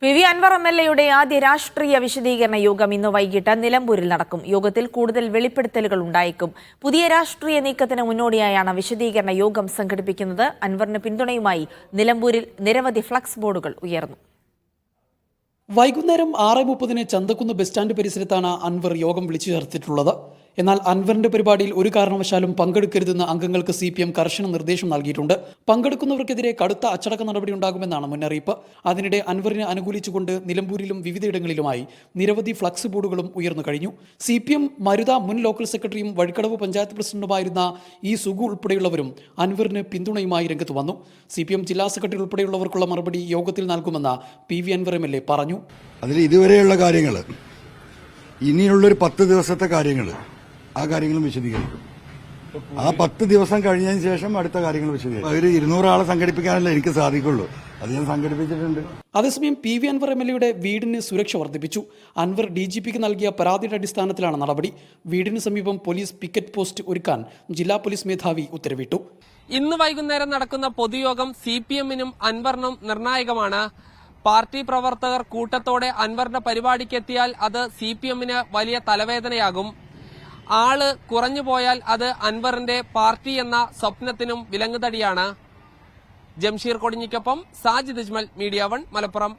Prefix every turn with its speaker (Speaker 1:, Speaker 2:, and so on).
Speaker 1: P V Anwar എംഎൽഎയുടെ ആദ്യ രാഷ്ട്രീയ വിശദീകരണ യോഗം ഇന്ന് വൈകിട്ട് നിലമ്പൂരിൽ നടക്കും. യോഗത്തിൽ കൂടുതൽ വെളിപ്പെടുത്തലുകൾ ഉണ്ടായേക്കും. പുതിയ രാഷ്ട്രീയ നീക്കത്തിന് മുന്നോടിയായാണ് വിശദീകരണ യോഗം സംഘടിപ്പിക്കുന്നത്. അൻവറിന് പിന്തുണയുമായി നിലമ്പൂരിൽ നിരവധി ഫ്ലക്സ് ബോർഡുകൾ ഉയർന്നു.
Speaker 2: വൈകുന്നേരം 6:30 ചന്തക്കുന്ന് ബസ് സ്റ്റാൻഡ് പരിസരത്താണ് അൻവർ യോഗം വിളിച്ചു ചേർത്തിട്ടുള്ളത്. എന്നാൽ അൻവറിന്റെ പരിപാടിയിൽ ഒരു കാരണവശാലും പങ്കെടുക്കരുതെന്ന് അംഗങ്ങൾക്ക് CPM കർശന നിർദ്ദേശം നൽകിയിട്ടുണ്ട്. പങ്കെടുക്കുന്നവർക്കെതിരെ കടുത്ത അച്ചടക്ക നടപടി ഉണ്ടാകുമെന്നാണ് മുന്നറിയിപ്പ്. അതിനിടെ അൻവറിനെ അനുകൂലിച്ചുകൊണ്ട് നിലമ്പൂരിലും വിവിധയിടങ്ങളിലുമായി നിരവധി ഫ്ലക്സ് ബോർഡുകളും ഉയർന്നു കഴിഞ്ഞു. CPM മരുത മുൻ ലോക്കൽ സെക്രട്ടറിയും വഴിക്കടവ് പഞ്ചായത്ത് പ്രസിഡന്റുമായിരുന്ന ഇ സുഗു ഉൾപ്പെടെയുള്ളവരും അൻവറിന് പിന്തുണയുമായി രംഗത്ത് വന്നു. CPM ജില്ലാ സെക്രട്ടറി ഉൾപ്പെടെയുള്ളവർക്കുള്ള മറുപടി യോഗത്തിൽ നൽകുമെന്ന് PV അൻവർ MLA പറഞ്ഞു.
Speaker 3: അതിൽ ഇതുവരെയുള്ള കാര്യങ്ങൾ, ഇനിയുള്ളൊരു 10 ദിവസത്തെ കാര്യങ്ങൾ, ആ കാര്യങ്ങളും വിശദീകരിക്കും. ആ 10 ദിവസം കഴിഞ്ഞതിന് ശേഷം അടുത്ത കാര്യങ്ങൾ വിശദീകരിക്കും. ഒരു 200 ആളെ സംഘടിപ്പിക്കാനല്ലേ എനിക്ക് സാധിക്കുള്ളൂ. അത് ഞാൻ സംഘടിപ്പിച്ചിട്ടുണ്ട്.
Speaker 2: അതേസമയം PV അൻവർ MLAയുടെ വീടിന് സുരക്ഷ വർദ്ധിപ്പിച്ചു. അൻവർ DGPക്ക് നൽകിയ പരാതിയുടെ അടിസ്ഥാനത്തിലാണ് നടപടി. വീടിന് സമീപം പോലീസ് പിക്കറ്റ് പോസ്റ്റ് ഒരുക്കാൻ ജില്ലാ പോലീസ് മേധാവി ഉത്തരവിട്ടു.
Speaker 4: ഇന്ന് വൈകുന്നേരം നടക്കുന്ന പൊതുയോഗം CPMനും അൻവറിനും നിർണായകമാണ്. പാർട്ടി പ്രവർത്തകർ കൂട്ടത്തോടെ അൻവറിന്റെ പരിപാടിക്കെത്തിയാൽ അത് CPMന് വലിയ തലവേദനയാകും. ആള് കുറഞ്ഞുപോയാൽ അത് അൻവറിന്റെ പാർട്ടി എന്ന സ്വപ്നത്തിനും വിലങ്ങുതടിയാണ്. ജംഷീർ കൊടിഞ്ഞിക്കൊപ്പം സാജിദ് അജ്മൽ, മീഡിയ 1, മലപ്പുറം.